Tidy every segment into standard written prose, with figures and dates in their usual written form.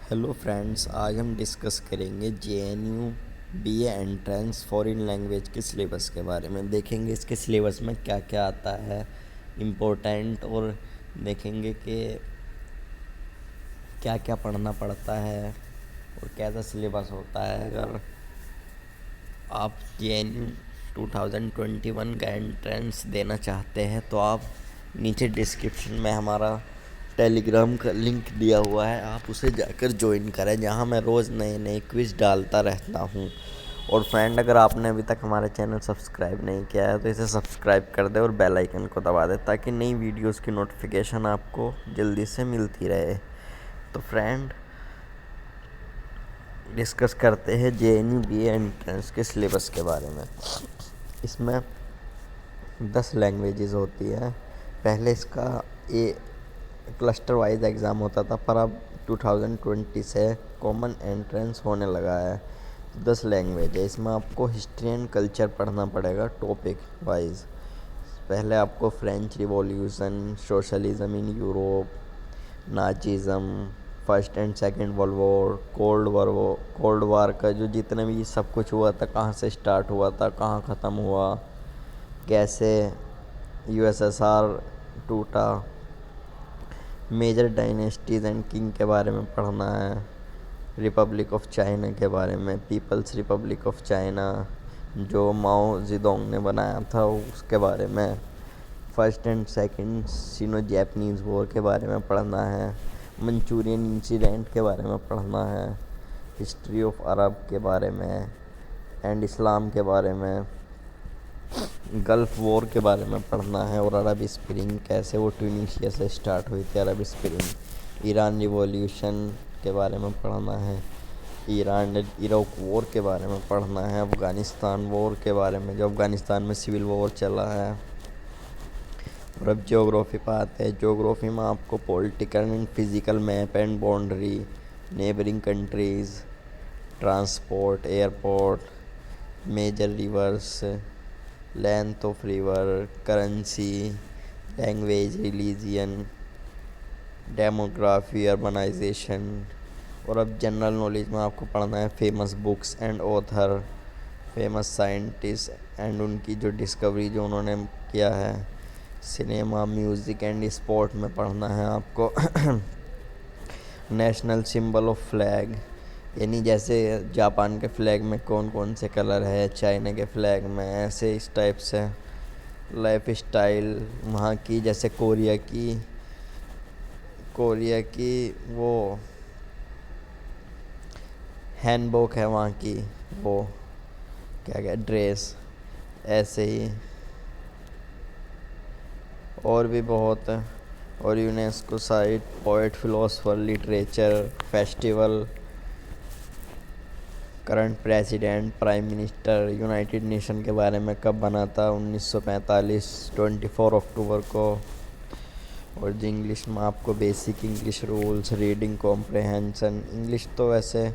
Hello friends, आज हम discuss करेंगे JNU BA entrance foreign language के सिलेबस के बारे में। देखेंगे इसके सिलेबस में क्या क्या आता है इम्पोर्टेंट, और देखेंगे कि क्या क्या पढ़ना पड़ता है और कैसा सिलेबस होता है। अगर आप जेएनयू 2021 का एंट्रेंस देना चाहते हैं तो आप नीचे डिस्क्रिप्शन में हमारा टेलीग्राम का लिंक दिया हुआ है, आप उसे जाकर ज्वाइन करें, जहां मैं रोज़ नए नए क्विज़ डालता रहता हूं। और फ्रेंड, अगर आपने अभी तक हमारा चैनल सब्सक्राइब नहीं किया है तो इसे सब्सक्राइब कर दे और बेल आइकन को दबा दे, ताकि नई वीडियोस की नोटिफिकेशन आपको जल्दी से मिलती रहे। तो फ्रेंड, डिस्कस करते हैं जेएनयू बीए एंट्रेंस के सिलेबस के बारे में। इसमें 10 लैंग्वेजेस होती है। पहले इसका ए क्लस्टर वाइज एग्ज़ाम होता था, पर अब 2020 से कॉमन एंट्रेंस होने लगा है। 10 लैंग्वेज है। इसमें आपको हिस्ट्री एंड कल्चर पढ़ना पड़ेगा टॉपिक वाइज। पहले आपको French revolution, socialism in Europe, Nazism, first and second world war, cold war का जो जितने भी सब कुछ हुआ था, कहाँ से स्टार्ट हुआ था, कहाँ ख़त्म हुआ, कैसे यूएसएसआर टूटा, मेजर डायनेस्टीज एंड किंग के बारे में पढ़ना है, रिपब्लिक ऑफ चाइना के बारे में, पीपल्स रिपब्लिक ऑफ चाइना जो माओ जेडोंग ने बनाया था उसके बारे में, first and second synonym Japanese war के बारे में पढ़ना है, मंचूरियन इंसिडेंट के बारे में पढ़ना है, हिस्ट्री ऑफ अरब के बारे में एंड इस्लाम के बारे में, गल्फ़ वॉर के बारे में पढ़ना है, और अरब स्प्रिंग कैसे वो ट्यूनीशिया से स्टार्ट हुई थी अरब स्प्रिंग, ईरान रिवॉल्यूशन के बारे में पढ़ना है, ईरान इराक वॉर के बारे में पढ़ना है, अफ़गानिस्तान वॉर के बारे में जो अफ़गानिस्तान में सिविल वॉर चला है। और अब ज्योग्राफी पर आते हैं। ज्योग्राफी में आपको political and physical map and boundary, neighbouring countries, transport, airport, major rivers, length of river, currency, language, religion, demography, urbanisation. और अब जनरल नॉलेज में आपको पढ़ना है famous books and author, famous scientist and उनकी जो डिस्कवरी जो उन्होंने किया है। सिनेमा, म्यूज़िक एंड स्पोर्ट में पढ़ना है आपको नेशनल सिंबल ऑफ फ्लैग, यानी जैसे जापान के फ्लैग में कौन कौन से कलर है, चाइना के फ्लैग में, ऐसे इस टाइप से। लाइफ स्टाइल वहाँ की, जैसे कोरिया की वो हैंडबुक है वहाँ की, वो क्या क्या ड्रेस, ऐसे ही और भी बहुत है। और UNESCO site, poet, philosopher, literature, festival, current president, prime minister, United nation के बारे में कब बना था, 1945, 24 अक्टूबर को। और जो इंग्लिश में आपको basic English rules, reading comprehension, English तो वैसे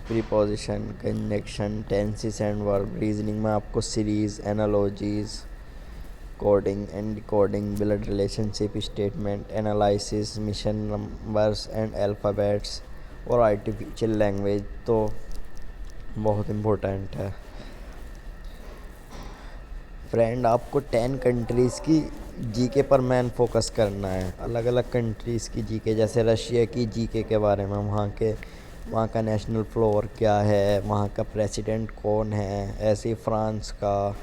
preposition, conjunction, tenses and verb. Reasoning में आपको series, analogies, coding and decoding, blood relationship statement, analysis, mission numbers and alphabets. और आर्टिफिशियल लैंग्वेज तो बहुत इम्पोर्टेंट है। फ्रेंड, आपको 10 कंट्रीज़ की जीके पर मैन फोकस करना है। अलग अलग कंट्रीज़ की जीके, जैसे रशिया की जीके के बारे में, वहाँ का नेशनल फ्लोर क्या है, वहाँ का प्रेसिडेंट कौन है, ऐसे ही फ्रांस का।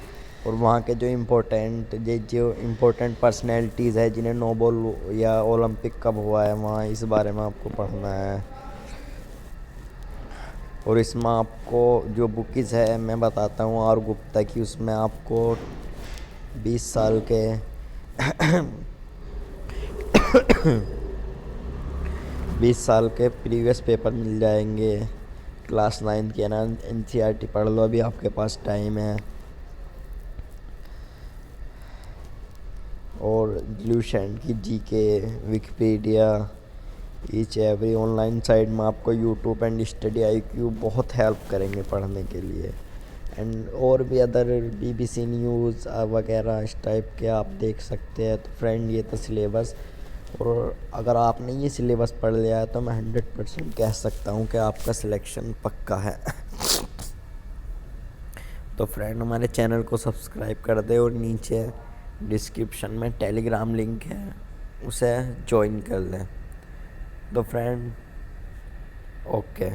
और वहाँ के जो इम्पोर्टेंट पर्सनैलिटीज़ है जिन्हें नोबेल या ओलंपिक कब हुआ है, वहाँ इस बारे में आपको पढ़ना है। और इसमें आपको जो बुकीज़ है मैं बताता हूँ, और गुप्ता की, उसमें आपको 20 साल के 20 साल के प्रीवियस पेपर मिल जाएंगे। क्लास 9 की ना एनसीईआरटी पढ़ लो, अभी आपके पास टाइम है। और ल्यूसेंट की GK, Wikipedia, each every online site में आपको यूट्यूब एंड स्टडी आईक्यू बहुत हेल्प करेंगे पढ़ने के लिए। एंड और भी अदर बीबीसी न्यूज़ वगैरह इस टाइप के आप देख सकते हैं। तो फ्रेंड, ये था सिलेबस। और अगर आपने ये सिलेबस पढ़ लिया है तो मैं 100% कह सकता हूँ कि आपका सिलेक्शन पक्का है। तो फ्रेंड हमारे चैनल को सब्सक्राइब कर दे और नीचे डिस्क्रिप्शन में टेलीग्राम लिंक है, उसे ज्वाइन कर लें। तो फ्रेंड ओके।